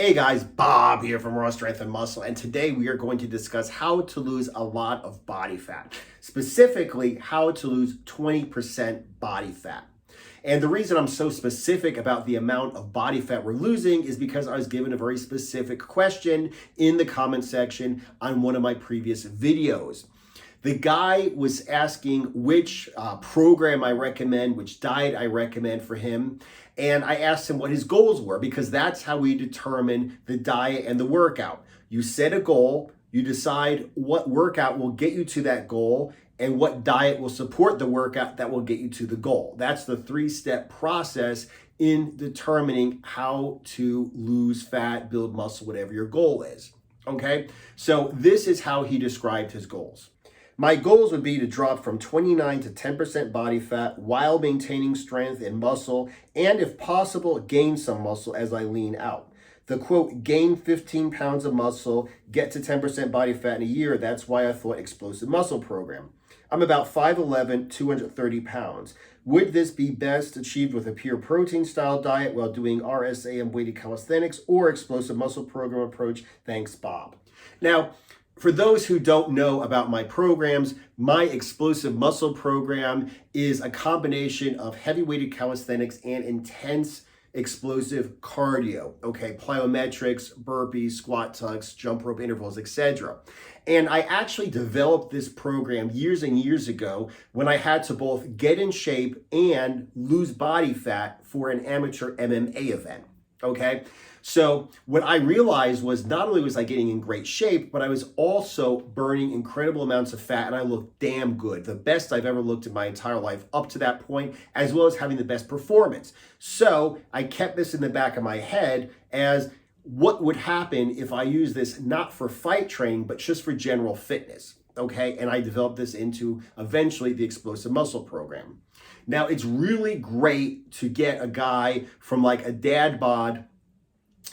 Hey guys, Bob here from Raw Strength and Muscle, and today we are going to discuss how to lose a lot of body fat, specifically how to lose 20% body fat. And the reason I'm so specific about the amount of body fat we're losing is because I was given a very specific question in the comment section on one of my previous videos. The guy was asking which program I recommend, which diet I recommend for him. And I asked him what his goals were, because that's how we determine the diet and the workout. You set a goal, you decide what workout will get you to that goal, and what diet will support the workout that will get you to the goal. That's the 3-step process in determining how to lose fat, build muscle, whatever your goal is. Okay, so this is how he described his goals. My goals would be to drop from 29 to 10% body fat while maintaining strength and muscle, and if possible, gain some muscle as I lean out. The quote, gain 15 pounds of muscle, get to 10% body fat in a year. That's why I thought explosive muscle program. I'm about 5'11", 230 pounds. Would this be best achieved with a pure protein style diet while doing RSAM weighted calisthenics or explosive muscle program approach? Thanks, Bob. Now, for those who don't know about my programs, my explosive muscle program is a combination of heavy weighted calisthenics and intense explosive cardio, okay, plyometrics, burpees, squat tucks, jump rope intervals, etc. And I actually developed this program years and years ago when I had to both get in shape and lose body fat for an amateur MMA event, okay? So what I realized was not only was I getting in great shape, but I was also burning incredible amounts of fat, and I looked damn good. The best I've ever looked in my entire life up to that point, as well as having the best performance. So I kept this in the back of my head as what would happen if I use this not for fight training, but just for general fitness. Okay, and I developed this into eventually the explosive muscle program. Now it's really great to get a guy from like a dad bod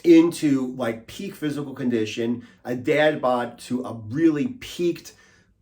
into like peak physical condition, a dad bod to a really peaked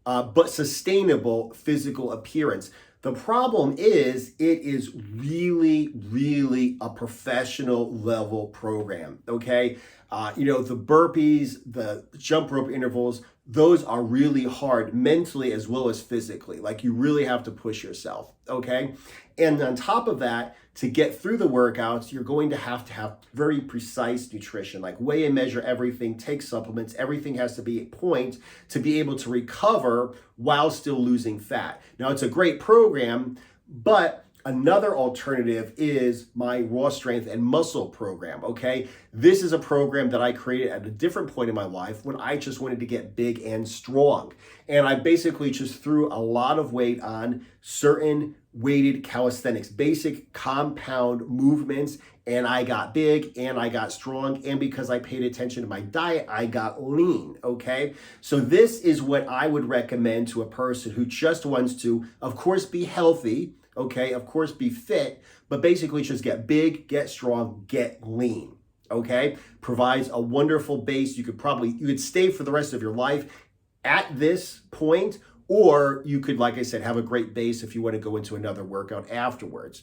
but sustainable physical appearance. The problem is it is really a professional level program, okay? The burpees, the jump rope intervals, those are really hard mentally as well as physically. Like you really have to push yourself, okay? And on top of that, to get through the workouts, you're going to have very precise nutrition, like weigh and measure everything, take supplements, everything has to be at point to be able to recover while still losing fat. Now, it's a great program, but another alternative is my Raw Strength and Muscle program, okay? This is a program that I created at a different point in my life when I just wanted to get big and strong. And I basically just threw a lot of weight on certain weighted calisthenics, basic compound movements, and I got big and I got strong, and because I paid attention to my diet, I got lean, okay? So this is what I would recommend to a person who just wants to, of course, be healthy, okay, of course, be fit, but basically just get big, get strong, get lean, okay? Provides a wonderful base. You could stay for the rest of your life at this point, or you could, like I said, have a great base if you want to go into another workout afterwards.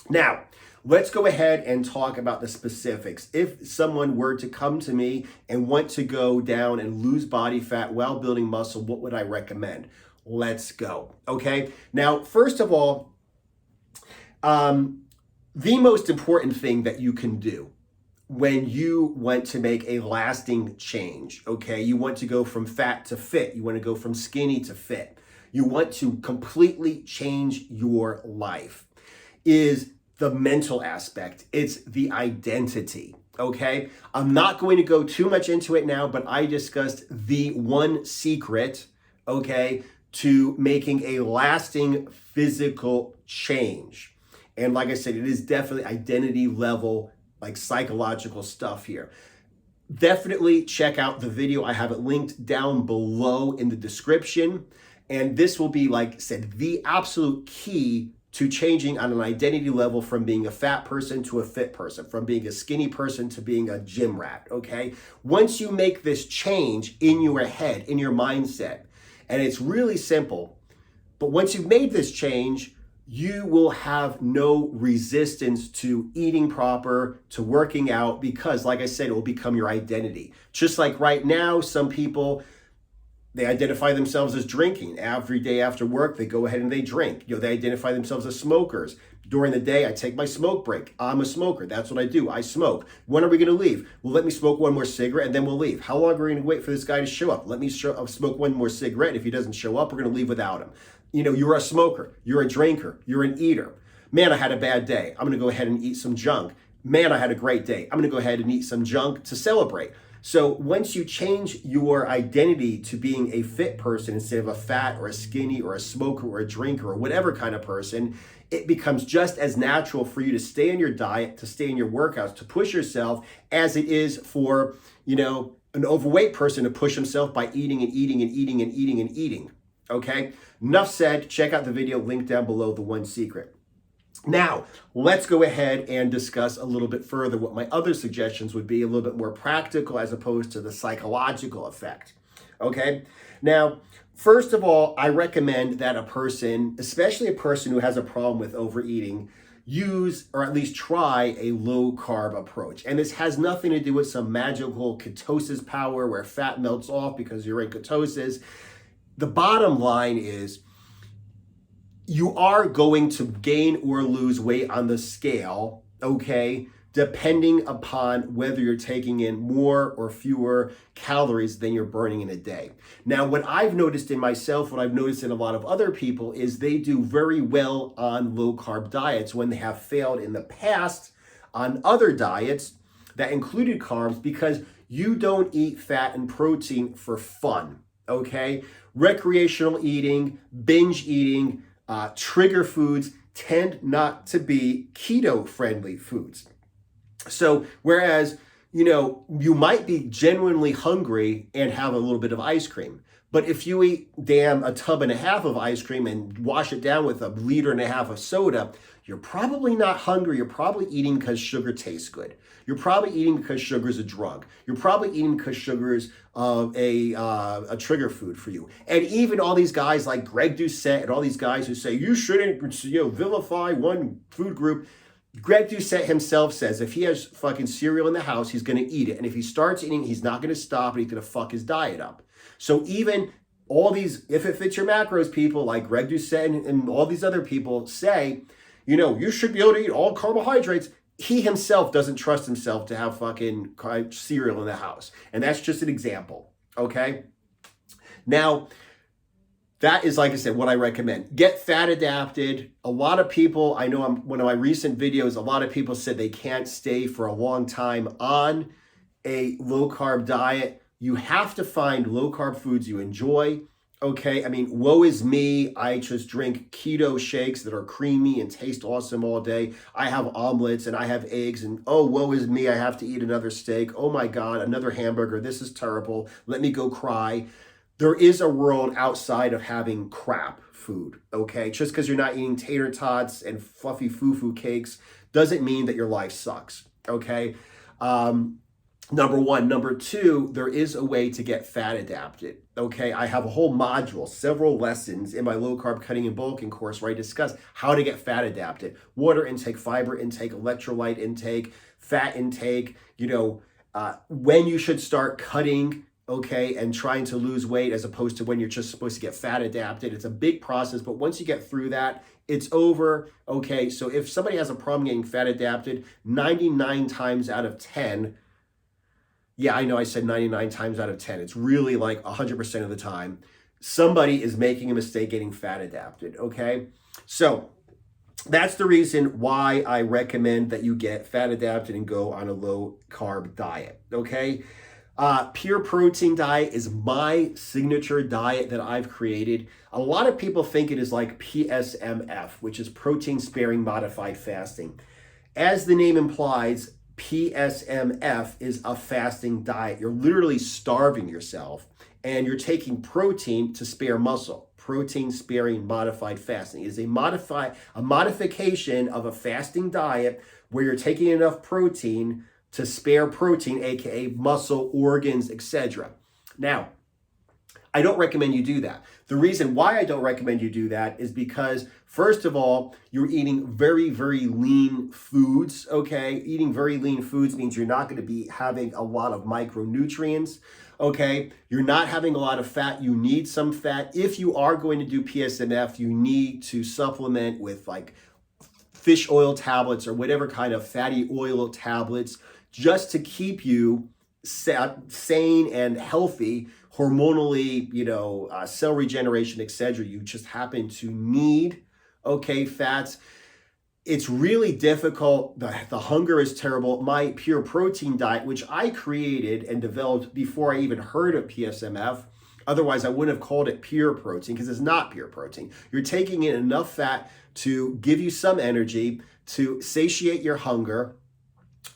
Now, let's go ahead and talk about the specifics. If someone were to come to me and want to go down and lose body fat while building muscle, what would I recommend? Let's go, okay? Now, first of all, the most important thing that you can do when you want to make a lasting change, okay? You want to go from fat to fit. You want to go from skinny to fit. You want to completely change your life. Is the mental aspect. It's the identity, okay? I'm not going to go too much into it now, but I discussed the one secret, okay, to making a lasting physical change. And like I said, it is definitely identity level, like psychological stuff here. Definitely check out the video. I have it linked down below in the description. And this will be, like I said, the absolute key to changing on an identity level from being a fat person to a fit person, from being a skinny person to being a gym rat, okay? Once you make this change in your head, in your mindset, and it's really simple, but once you've made this change, you will have no resistance to eating proper, to working out, because like I said, it will become your identity. Just like right now, some people, they identify themselves as drinking. Every day after work, they go ahead and they drink. They identify themselves as smokers. During the day, I take my smoke break. I'm a smoker. That's what I do. I smoke. When are we going to leave? Well, let me smoke one more cigarette and then we'll leave. How long are we going to wait for this guy to show up? Let me smoke one more cigarette. If he doesn't show up, we're going to leave without him. You're a smoker. You're a drinker. You're an eater. Man, I had a bad day. I'm going to go ahead and eat some junk. Man, I had a great day. I'm going to go ahead and eat some junk to celebrate. So once you change your identity to being a fit person instead of a fat or a skinny or a smoker or a drinker or whatever kind of person, it becomes just as natural for you to stay on your diet, to stay in your workouts, to push yourself as it is for, an overweight person to push himself by eating and eating and eating and eating and eating. Okay? Enough said. Check out the video, link down below, The One Secret. Now, let's go ahead and discuss a little bit further what my other suggestions would be, a little bit more practical as opposed to the psychological effect. Okay? Now, first of all, I recommend that a person, especially a person who has a problem with overeating, use or at least try a low carb approach. And this has nothing to do with some magical ketosis power where fat melts off because you're in ketosis. The bottom line is, you are going to gain or lose weight on the scale, okay, depending upon whether you're taking in more or fewer calories than you're burning in a day. Now, what I've noticed in myself, what I've noticed in a lot of other people, is they do very well on low carb diets when they have failed in the past on other diets that included carbs, because you don't eat fat and protein for fun, okay? Recreational eating, binge eating, trigger foods tend not to be keto-friendly foods. So whereas, you might be genuinely hungry and have a little bit of ice cream, but if you eat a tub and a half of ice cream and wash it down with 1.5 liters of soda, you're probably not hungry. You're probably eating because sugar tastes good. You're probably eating because sugar is a drug. You're probably eating because sugar is a trigger food for you. And even all these guys like Greg Doucette and all these guys who say you shouldn't vilify one food group. Greg Doucette himself says if he has fucking cereal in the house, he's going to eat it. And if he starts eating, he's not going to stop and he's going to fuck his diet up. So even all these, if it fits your macros, people like Greg Doucette and all these other people say, you should be able to eat all carbohydrates. He himself doesn't trust himself to have fucking cereal in the house. And that's just an example, okay? Now, that is, like I said, what I recommend. Get fat adapted. A lot of people, I know one of my recent videos, a lot of people said they can't stay for a long time on a low carb diet. You have to find low carb foods you enjoy. Okay, woe is me. I just drink keto shakes that are creamy and taste awesome all day. I have omelets and I have eggs and oh, woe is me. I have to eat another steak. Oh my God, another hamburger. This is terrible. Let me go cry. There is a world outside of having crap food, okay? Just because you're not eating tater tots and fluffy foo-foo cakes doesn't mean that your life sucks, okay? Number one. Number two, there is a way to get fat adapted, okay? I have a whole module, several lessons in my low carb cutting and bulking course where I discuss how to get fat adapted. Water intake, fiber intake, electrolyte intake, fat intake, when you should start cutting, okay, and trying to lose weight as opposed to when you're just supposed to get fat adapted. It's a big process, but once you get through that, it's over, okay? So if somebody has a problem getting fat adapted, 99 times out of 10, yeah, I know I said 99 times out of 10. It's really like 100% of the time, somebody is making a mistake getting fat adapted, okay? So that's the reason why I recommend that you get fat adapted and go on a low carb diet, okay? Pure protein diet is my signature diet that I've created. A lot of people think it is like PSMF, which is protein sparing modified fasting. As the name implies, PSMF is a fasting diet. You're literally starving yourself and you're taking protein to spare muscle. Protein sparing modified fasting is a modification of a fasting diet where you're taking enough protein to spare protein, aka muscle, organs, etc. Now, I don't recommend you do that. The reason why I don't recommend you do that is because, first of all, you're eating very, very lean foods, okay? Eating very lean foods means you're not going to be having a lot of micronutrients, okay? You're not having a lot of fat. You need some fat. If you are going to do PSMF, you need to supplement with like fish oil tablets or whatever kind of fatty oil tablets just to keep you sane and healthy, hormonally, cell regeneration, etc. You just happen to need, okay, fats. It's really difficult. The hunger is terrible. My pure protein diet, which I created and developed before I even heard of PSMF, otherwise I wouldn't have called it pure protein because it's not pure protein. You're taking in enough fat to give you some energy, to satiate your hunger,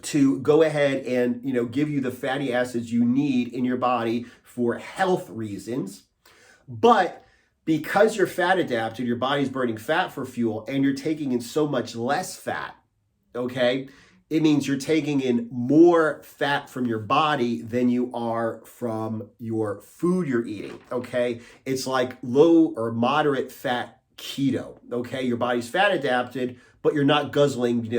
to go ahead and give you the fatty acids you need in your body for health reasons. But because you're fat adapted, your body's burning fat for fuel, and you're taking in so much less fat, okay, it means you're taking in more fat from your body than you are from your food you're eating, okay? It's like low or moderate fat keto, okay? Your body's fat adapted, but you're not guzzling,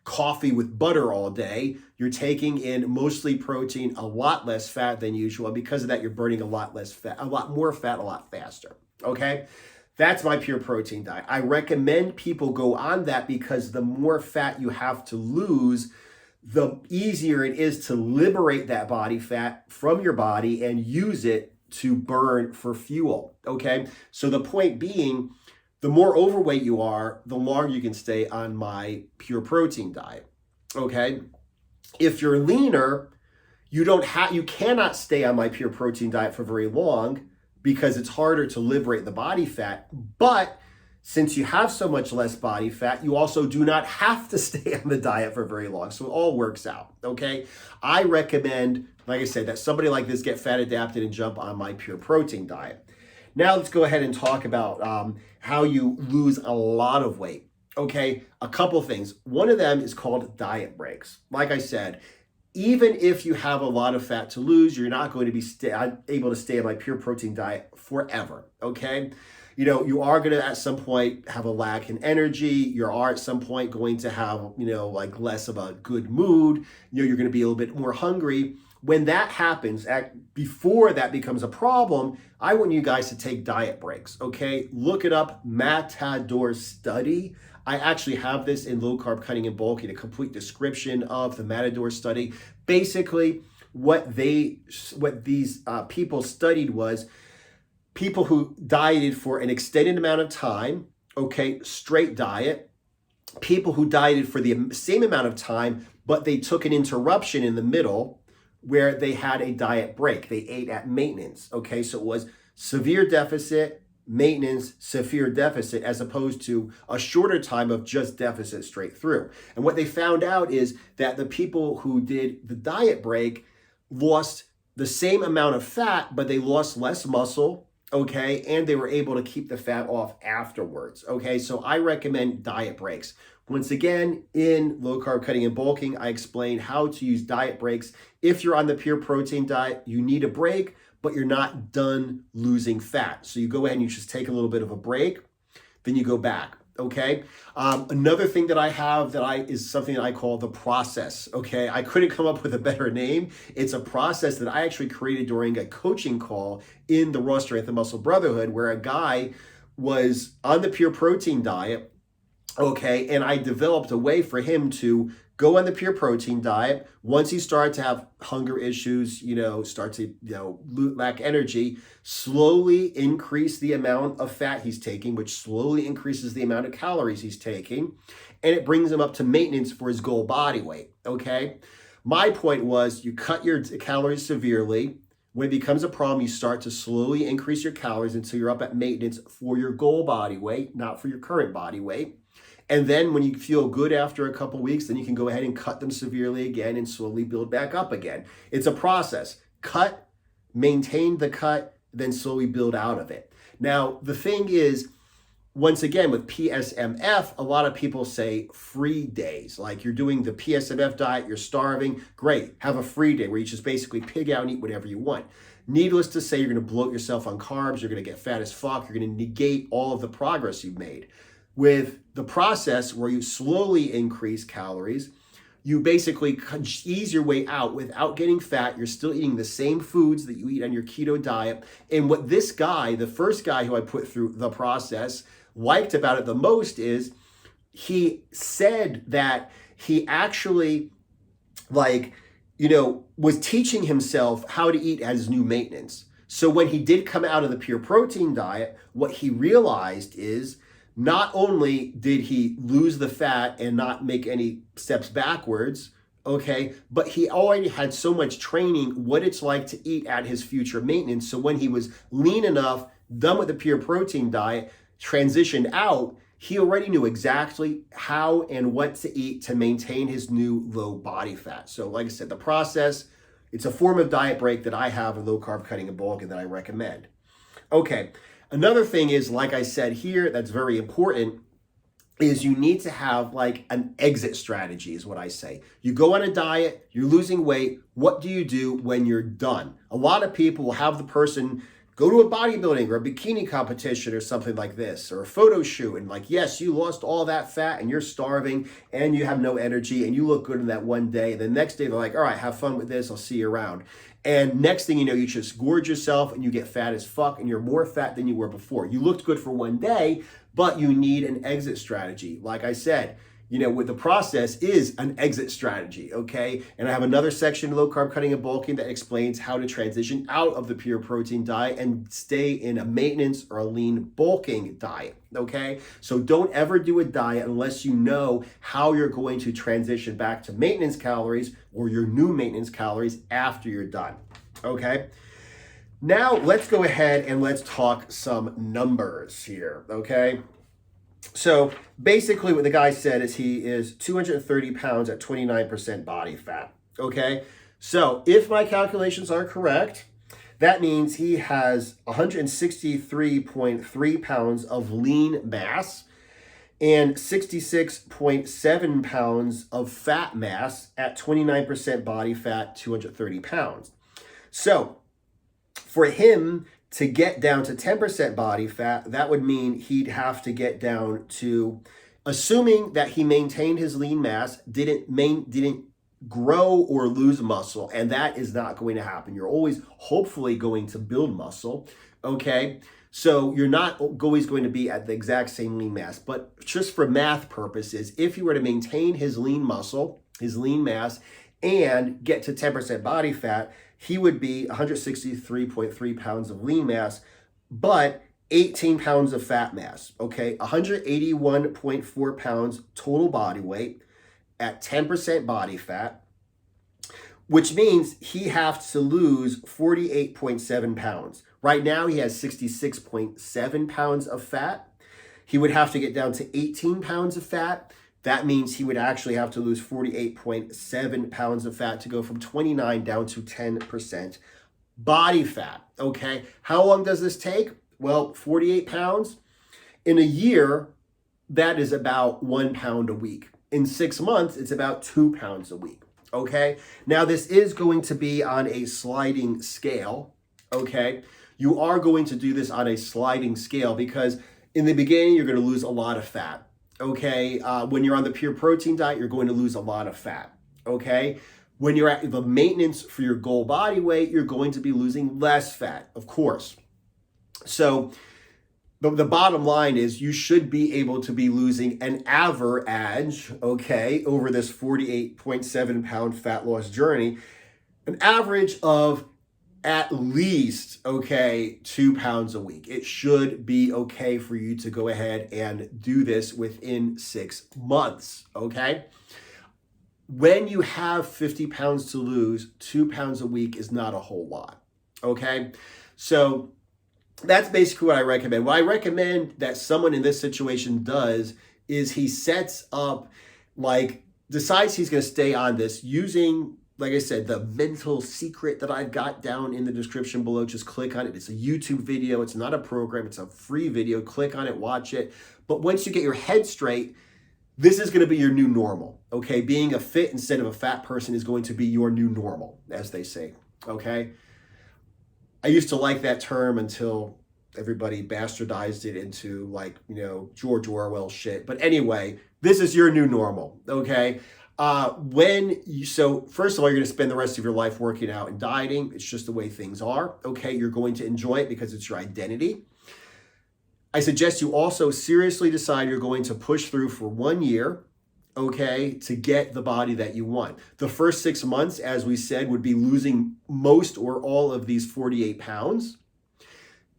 coffee with butter all day. You're taking in mostly protein, a lot less fat than usual. And because of that, you're burning a lot less fat, a lot more fat, a lot faster. Okay? That's my pure protein diet. I recommend people go on that because the more fat you have to lose, the easier it is to liberate that body fat from your body and use it to burn for fuel. Okay? So the point being, the more overweight you are, the longer you can stay on my pure protein diet, okay? If you're leaner, you cannot stay on my pure protein diet for very long because it's harder to liberate the body fat. But since you have so much less body fat, you also do not have to stay on the diet for very long. So it all works out, okay? I recommend, like I said, that somebody like this get fat adapted and jump on my pure protein diet. Now let's go ahead and talk about how you lose a lot of weight. Okay, a couple things. One of them is called diet breaks. Like I said, even if you have a lot of fat to lose, you're not going to be able to stay on my pure protein diet forever. Okay, you are going to at some point have a lack in energy. You are at some point going to have like less of a good mood. You're going to be a little bit more hungry. When that happens, before that becomes a problem, I want you guys to take diet breaks, okay? Look it up, Matador study. I actually have this in Low Carb Cutting and Bulking, a complete description of the Matador study. Basically, what these people studied was people who dieted for an extended amount of time, okay, straight diet, people who dieted for the same amount of time, but they took an interruption in the middle, where they had a diet break. They ate at maintenance, okay? So it was severe deficit, maintenance, severe deficit, as opposed to a shorter time of just deficit straight through. And what they found out is that the people who did the diet break lost the same amount of fat, but they lost less muscle, okay? And they were able to keep the fat off afterwards, okay? So I recommend diet breaks. Once again, in Low Carb Cutting and Bulking, I explain how to use diet breaks. If you're on the pure protein diet, you need a break, but you're not done losing fat. So you go ahead and you just take a little bit of a break, then you go back, okay? Another thing that I have is something that I call the process, okay? I couldn't come up with a better name. It's a process that I actually created during a coaching call in the Raw Strength and Muscle Brotherhood, where a guy was on the pure protein diet, okay, and I developed a way for him to go on the pure protein diet. Once he started to have hunger issues, start to, lack energy, slowly increase the amount of fat he's taking, which slowly increases the amount of calories he's taking, and it brings him up to maintenance for his goal body weight, okay? My point was, you cut your calories severely. When it becomes a problem, you start to slowly increase your calories until you're up at maintenance for your goal body weight, not for your current body weight. And then when you feel good after a couple weeks, then you can go ahead and cut them severely again and slowly build back up again. It's a process. Cut, maintain the cut, then slowly build out of it. Now, the thing is, once again, with PSMF, a lot of people say free days. Like you're doing the PSMF diet, you're starving, great. Have a free day where you just basically pig out and eat whatever you want. Needless to say, you're going to bloat yourself on carbs, you're going to get fat as fuck, you're going to negate all of the progress you've made. With the process where you slowly increase calories, you basically ease your way out without getting fat. You're still eating the same foods that you eat on your keto diet. And what this guy, the first guy who I put through the process, liked about it the most is he said that he actually was teaching himself how to eat as new maintenance. So when he did come out of the pure protein diet, what he realized is not only did he lose the fat and not make any steps backwards, okay, but he already had so much training what it's like to eat at his future maintenance. So when he was lean enough, done with the pure protein diet, transitioned out, he already knew exactly how and what to eat to maintain his new low body fat. So like I said, the process, it's a form of diet break that I have in low carb cutting and bulking that I recommend. Okay. Another thing is, like I said here, that's very important, is you need to have like an exit strategy is what I say. You go on a diet, you're losing weight. What do you do when you're done? A lot of people will have the person go to a bodybuilding or a bikini competition or something like this, or a photo shoot, and like, yes, you lost all that fat and you're starving and you have no energy and you look good in that one day. The next day they're like, all right, have fun with this. I'll see you around. And next thing you know, you just gorge yourself and you get fat as fuck and you're more fat than you were before. You looked good for one day, but you need an exit strategy. Like I said, with the process is an exit strategy, okay? And I have another section, low carb cutting and bulking, that explains how to transition out of the pure protein diet and stay in a maintenance or a lean bulking diet, okay? So don't ever do a diet unless you know how you're going to transition back to maintenance calories or your new maintenance calories after you're done, okay? Now let's go ahead and let's talk some numbers here, okay? So basically what the guy said is he is 230 pounds at 29% body fat, okay? So if my calculations are correct, that means he has 163.3 pounds of lean mass and 66.7 pounds of fat mass at 29% body fat, 230 pounds. So for him to get down to 10% body fat, that would mean he'd have to get down to, assuming that he maintained his lean mass, didn't grow or lose muscle, and that is not going to happen. You're always hopefully going to build muscle, okay? So you're not always going to be at the exact same lean mass, but just for math purposes, if you were to maintain his lean muscle, his lean mass, and get to 10% body fat, he would be 163.3 pounds of lean mass, but 18 pounds of fat mass, okay? 181.4 pounds total body weight at 10% body fat, which means he has to lose 48.7 pounds. Right now, he has 66.7 pounds of fat. He would have to get down to 18 pounds of fat. That means he would actually have to lose 48.7 pounds of fat to go from 29 down to 10% body fat, okay? How long does this take? Well, 48 pounds. In a year, that is about 1 pound a week. In 6 months, it's about 2 pounds a week, okay? Now, this is going to be on a sliding scale, okay? You are going to do this on a sliding scale because in the beginning, you're going to lose a lot of fat. Okay, when you're on the pure protein diet, you're going to lose a lot of fat, okay? When you're at the maintenance for your goal body weight, you're going to be losing less fat, of course. So the bottom line is you should be able to be losing an average, okay, over this 48.7 pound fat loss journey, an average of at least, okay, 2 pounds a week. It should be okay for you to go ahead and do this within 6 months, okay? When you have 50 pounds to lose, 2 pounds a week is not a whole lot, okay? So that's basically what I recommend. What I recommend that someone in this situation does is he sets up, decides he's going to stay on this using like I said, the mental secret that I've got down in the description below. Just click on it. It's a YouTube video. It's not a program. It's a free video. Click on it, watch it. But once you get your head straight, this is going to be your new normal, okay? Being a fit instead of a fat person is going to be your new normal, as they say, okay? I used to like that term until everybody bastardized it into, like, you know, George Orwell shit. But anyway, this is your new normal, okay? So first of all, you're going to spend the rest of your life working out and dieting. It's just the way things are, okay? You're going to enjoy it because it's your identity. I suggest you also seriously decide you're going to push through for 1 year, okay, to get the body that you want. The first 6 months, as we said, would be losing most or all of these 48 pounds.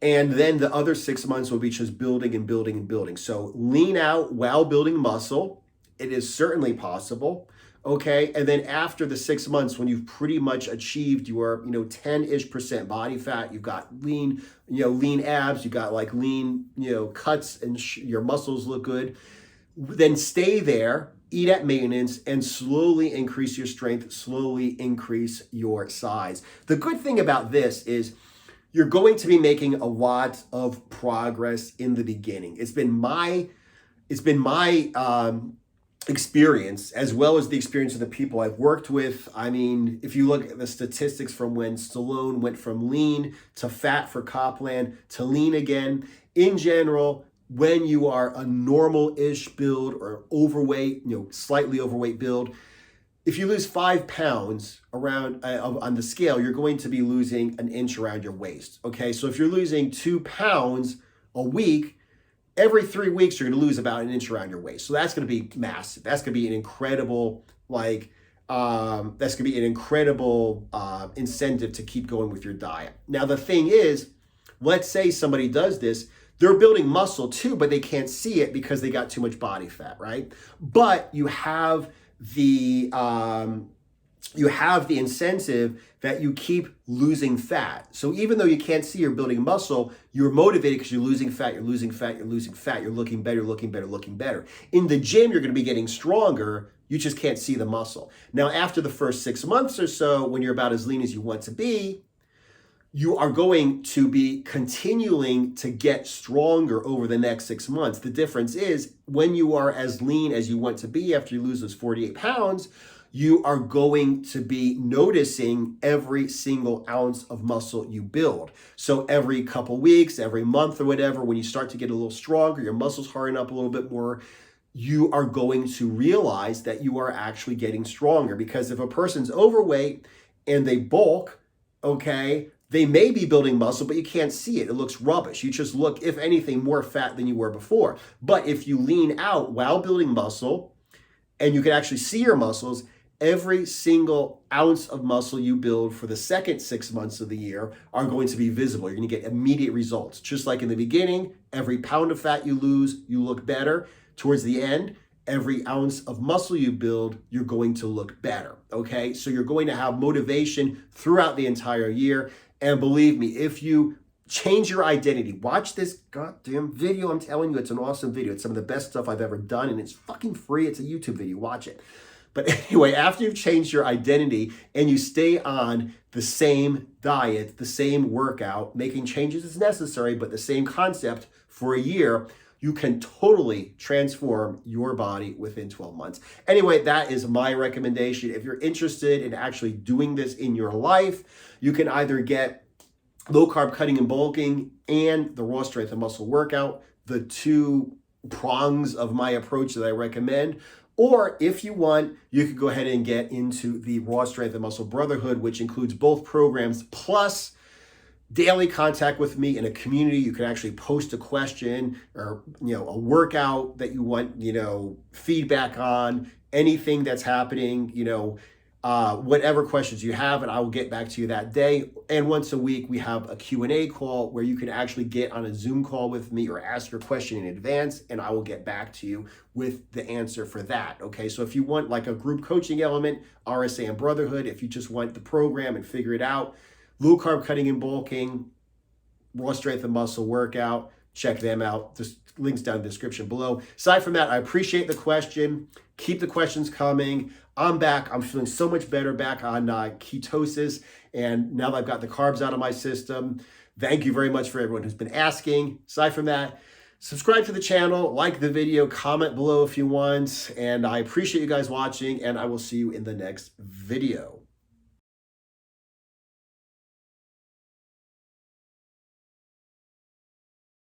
And then the other 6 months will be just building and building and building. So lean out while building muscle. It is certainly possible. Okay. And then after the 6 months, when you've pretty much achieved your, 10-ish% body fat, you've got lean, lean abs, you've got like lean, cuts, and your muscles look good, then stay there, eat at maintenance, and slowly increase your strength, slowly increase your size. The good thing about this is you're going to be making a lot of progress in the beginning. It's been my experience, as well as the experience of the people I've worked with. I mean, if you look at the statistics from when Stallone went from lean to fat for Copland to lean again, in general, when you are a normal-ish build or overweight, slightly overweight build, if you lose 5 pounds around on the scale, you're going to be losing an inch around your waist. Okay, so if you're losing 2 pounds a week, every 3 weeks, you're going to lose about an inch around your waist. So that's going to be massive. That's going to be an incredible, incentive to keep going with your diet. Now, the thing is, let's say somebody does this, they're building muscle too, but they can't see it because they got too much body fat, right? But you have the incentive that you keep losing fat. So even though you can't see you're building muscle, you're motivated because you're losing fat, you're losing fat, you're losing fat, you're looking better, looking better, looking better. In the gym, you're going to be getting stronger. You just can't see the muscle. Now, after the first 6 months or so, when you're about as lean as you want to be, you are going to be continuing to get stronger over the next 6 months. The difference is when you are as lean as you want to be after you lose those 48 pounds, you are going to be noticing every single ounce of muscle you build. So every couple weeks, every month or whatever, when you start to get a little stronger, your muscles harden up a little bit more, you are going to realize that you are actually getting stronger. Because if a person's overweight and they bulk, okay, they may be building muscle, but you can't see it. It looks rubbish. You just look, if anything, more fat than you were before. But if you lean out while building muscle and you can actually see your muscles, every single ounce of muscle you build for the second 6 months of the year are going to be visible. You're going to get immediate results. Just like in the beginning, every pound of fat you lose, you look better. Towards the end, every ounce of muscle you build, you're going to look better, okay? So you're going to have motivation throughout the entire year. And believe me, if you change your identity, watch this goddamn video. I'm telling you, it's an awesome video. It's some of the best stuff I've ever done, and it's fucking free. It's a YouTube video. Watch it. But anyway, after you've changed your identity and you stay on the same diet, the same workout, making changes as necessary, but the same concept for a year, you can totally transform your body within 12 months. Anyway, that is my recommendation. If you're interested in actually doing this in your life, you can either get low carb cutting and bulking and the raw strength and muscle workout, the 2 prongs of my approach that I recommend. Or if you want, you could go ahead and get into the Raw Strength and Muscle Brotherhood, which includes both programs plus daily contact with me in a community. You can actually post a question or, a workout that you want, feedback on, anything that's happening, whatever questions you have, and I will get back to you that day. And once a week, we have a Q&A call where you can actually get on a Zoom call with me or ask your question in advance, and I will get back to you with the answer for that. Okay, so if you want like a group coaching element, RSA and Brotherhood, if you just want the program and figure it out, low carb cutting and bulking, raw strength and muscle workout, check them out. Just links down in the description below. Aside from that, I appreciate the question. Keep the questions coming. I'm back. I'm feeling so much better, back on ketosis. And now that I've got the carbs out of my system, thank you very much for everyone who's been asking. Aside from that, subscribe to the channel, like the video, comment below if you want. And I appreciate you guys watching, and I will see you in the next video.